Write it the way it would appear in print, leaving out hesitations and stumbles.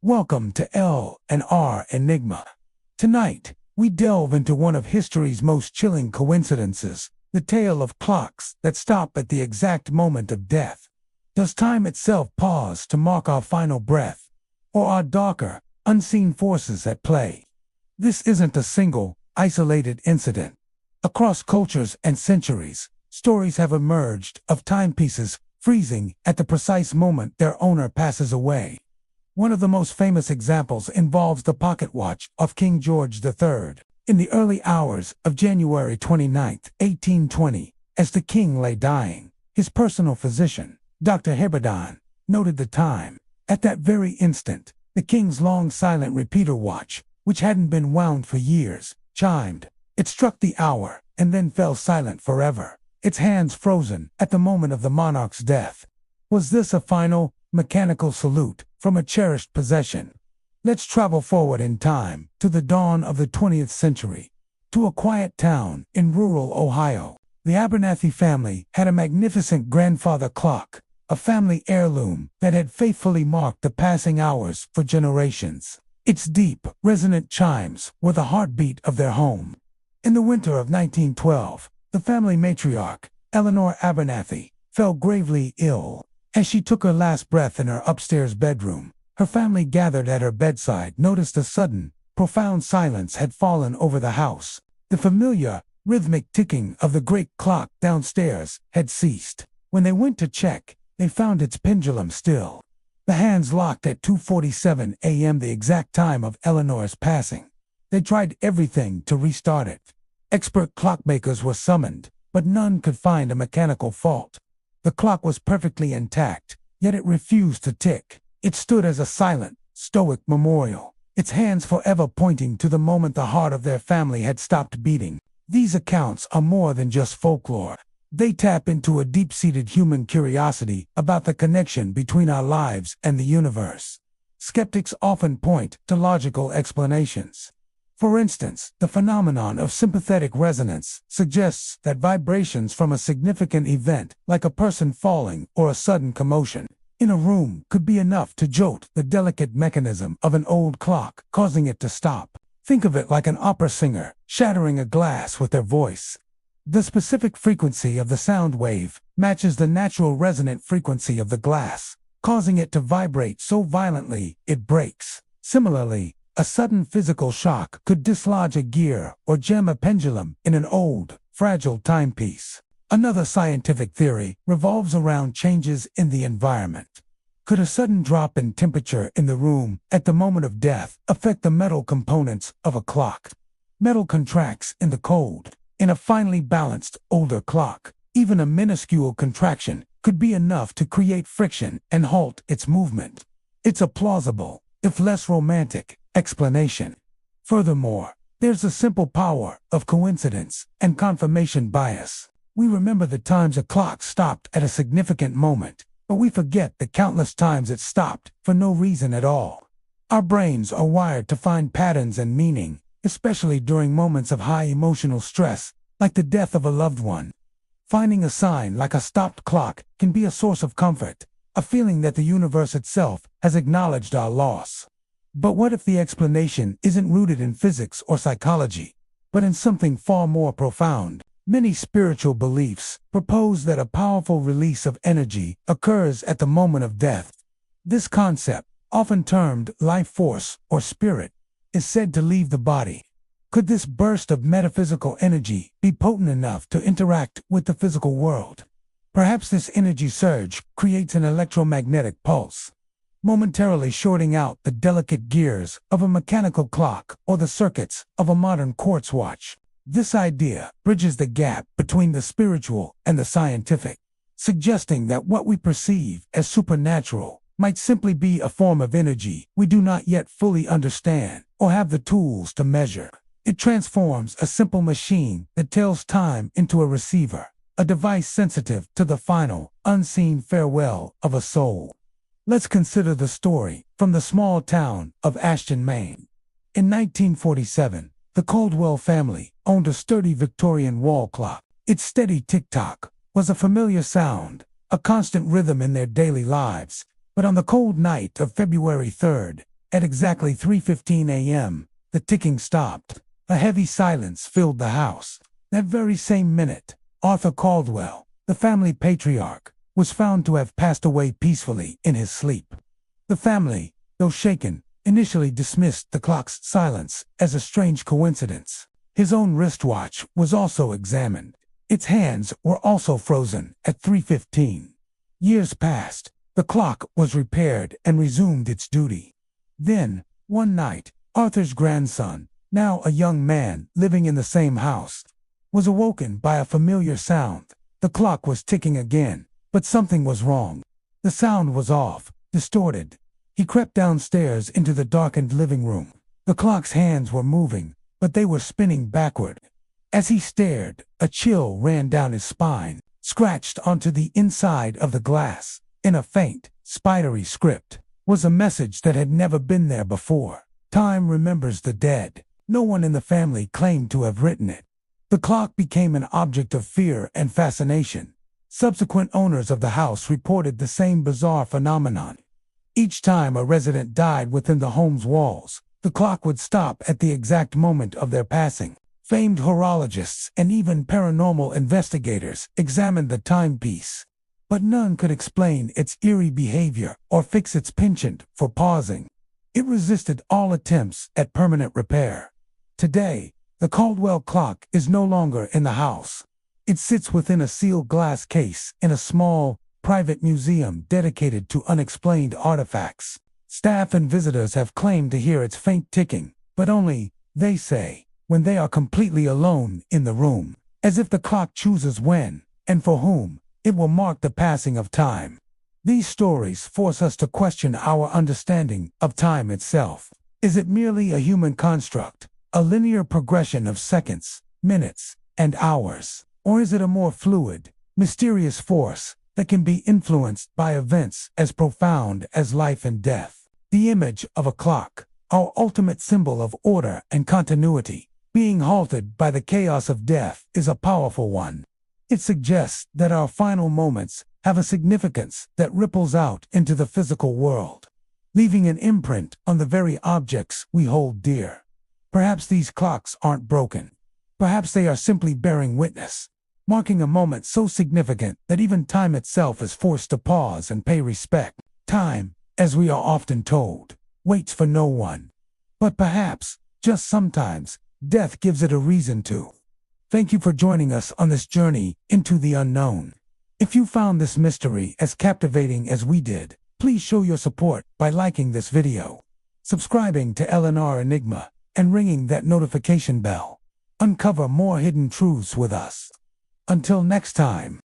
Welcome to L&R Enigma. Tonight, we delve into one of history's most chilling coincidences, the tale of clocks that stop at the exact moment of death. Does time itself pause to mark our final breath, or are darker, unseen forces at play? This isn't a single, isolated incident. Across cultures and centuries, stories have emerged of timepieces freezing at the precise moment their owner passes away. One of the most famous examples involves the pocket watch of King George III. In the early hours of January 29, 1820, as the king lay dying, his personal physician, Dr. Heberdan, noted the time. At that very instant, the king's long silent repeater watch, which hadn't been wound for years, chimed. It struck the hour and then fell silent forever, its hands frozen at the moment of the monarch's death. Was this a final, mechanical salute from a cherished possession? Let's travel forward in time to the dawn of the 20th century, to a quiet town in rural Ohio. The Abernathy family had a magnificent grandfather clock, a family heirloom that had faithfully marked the passing hours for generations. Its deep, resonant chimes were the heartbeat of their home. In the winter of 1912, the family matriarch, L&R Abernathy, fell gravely ill. As she took her last breath in her upstairs bedroom, her family gathered at her bedside noticed a sudden, profound silence had fallen over the house. The familiar, rhythmic ticking of the great clock downstairs had ceased. When they went to check, they found its pendulum still. The hands locked at 2:47 a.m., the exact time of Eleanor's passing. They tried everything to restart it. Expert clockmakers were summoned, but none could find a mechanical fault. The clock was perfectly intact, yet it refused to tick. It stood as a silent, stoic memorial, its hands forever pointing to the moment the heart of their family had stopped beating. These accounts are more than just folklore. They tap into a deep-seated human curiosity about the connection between our lives and the universe. Skeptics often point to logical explanations. For instance, the phenomenon of sympathetic resonance suggests that vibrations from a significant event, like a person falling or a sudden commotion in a room, could be enough to jolt the delicate mechanism of an old clock, causing it to stop. Think of it like an opera singer shattering a glass with their voice. The specific frequency of the sound wave matches the natural resonant frequency of the glass, causing it to vibrate so violently it breaks. Similarly, a sudden physical shock could dislodge a gear or jam a pendulum in an old, fragile timepiece. Another scientific theory revolves around changes in the environment. Could a sudden drop in temperature in the room at the moment of death affect the metal components of a clock? Metal contracts in the cold. In a finely balanced, older clock, even a minuscule contraction could be enough to create friction and halt its movement. It's a plausible, if less romantic, explanation. Furthermore, there's the simple power of coincidence and confirmation bias. We remember the times a clock stopped at a significant moment, but we forget the countless times it stopped for no reason at all. Our brains are wired to find patterns and meaning, especially during moments of high emotional stress, like the death of a loved one. Finding a sign like a stopped clock can be a source of comfort, a feeling that the universe itself has acknowledged our loss. But what if the explanation isn't rooted in physics or psychology, but in something far more profound? Many spiritual beliefs propose that a powerful release of energy occurs at the moment of death. This concept, often termed life force or spirit, is said to leave the body. Could this burst of metaphysical energy be potent enough to interact with the physical world? Perhaps this energy surge creates an electromagnetic pulse, momentarily shorting out the delicate gears of a mechanical clock or the circuits of a modern quartz watch. This idea bridges the gap between the spiritual and the scientific, suggesting that what we perceive as supernatural might simply be a form of energy we do not yet fully understand or have the tools to measure. It transforms a simple machine that tells time into a receiver, a device sensitive to the final, unseen farewell of a soul. Let's consider the story from the small town of Ashton, Maine. In 1947, the Caldwell family owned a sturdy Victorian wall clock. Its steady tick-tock was a familiar sound, a constant rhythm in their daily lives. But on the cold night of February 3rd, At exactly 3:15 a.m., the ticking stopped. A heavy silence filled the house. That very same minute, Arthur Caldwell, the family patriarch, was found to have passed away peacefully in his sleep. The family, though shaken, initially dismissed the clock's silence as a strange coincidence. His own wristwatch was also examined. Its hands were also frozen at 3:15. Years passed. The clock was repaired and resumed its duty. Then, one night, Arthur's grandson, now a young man living in the same house, was awoken by a familiar sound. The clock was ticking again, but something was wrong. The sound was off, distorted. He crept downstairs into the darkened living room. The clock's hands were moving, but they were spinning backward. As he stared, a chill ran down his spine, scratched onto the inside of the glass. In a faint, spidery script, was a message that had never been there before. Time remembers the dead. No one in the family claimed to have written it. The clock became an object of fear and fascination. Subsequent owners of the house reported the same bizarre phenomenon. Each time a resident died within the home's walls, the clock would stop at the exact moment of their passing. Famed horologists and even paranormal investigators examined the timepiece, but none could explain its eerie behavior or fix its penchant for pausing. It resisted all attempts at permanent repair. Today, the Caldwell clock is no longer in the house. It sits within a sealed glass case in a small, private museum dedicated to unexplained artifacts. Staff and visitors have claimed to hear its faint ticking, but only, they say, when they are completely alone in the room, as if the clock chooses when, and for whom, it will mark the passing of time. These stories force us to question our understanding of time itself. Is it merely a human construct, a linear progression of seconds, minutes, and hours? Or is it a more fluid, mysterious force that can be influenced by events as profound as life and death? The image of a clock, our ultimate symbol of order and continuity, being halted by the chaos of death, is a powerful one. It suggests that our final moments have a significance that ripples out into the physical world, leaving an imprint on the very objects we hold dear. Perhaps these clocks aren't broken. Perhaps they are simply bearing witness, marking a moment so significant that even time itself is forced to pause and pay respect. Time, as we are often told, waits for no one. But perhaps, just sometimes, death gives it a reason to. Thank you for joining us on this journey into the unknown. If you found this mystery as captivating as we did, please show your support by liking this video, subscribing to L&R Enigma, and ringing that notification bell. Uncover more hidden truths with us. Until next time.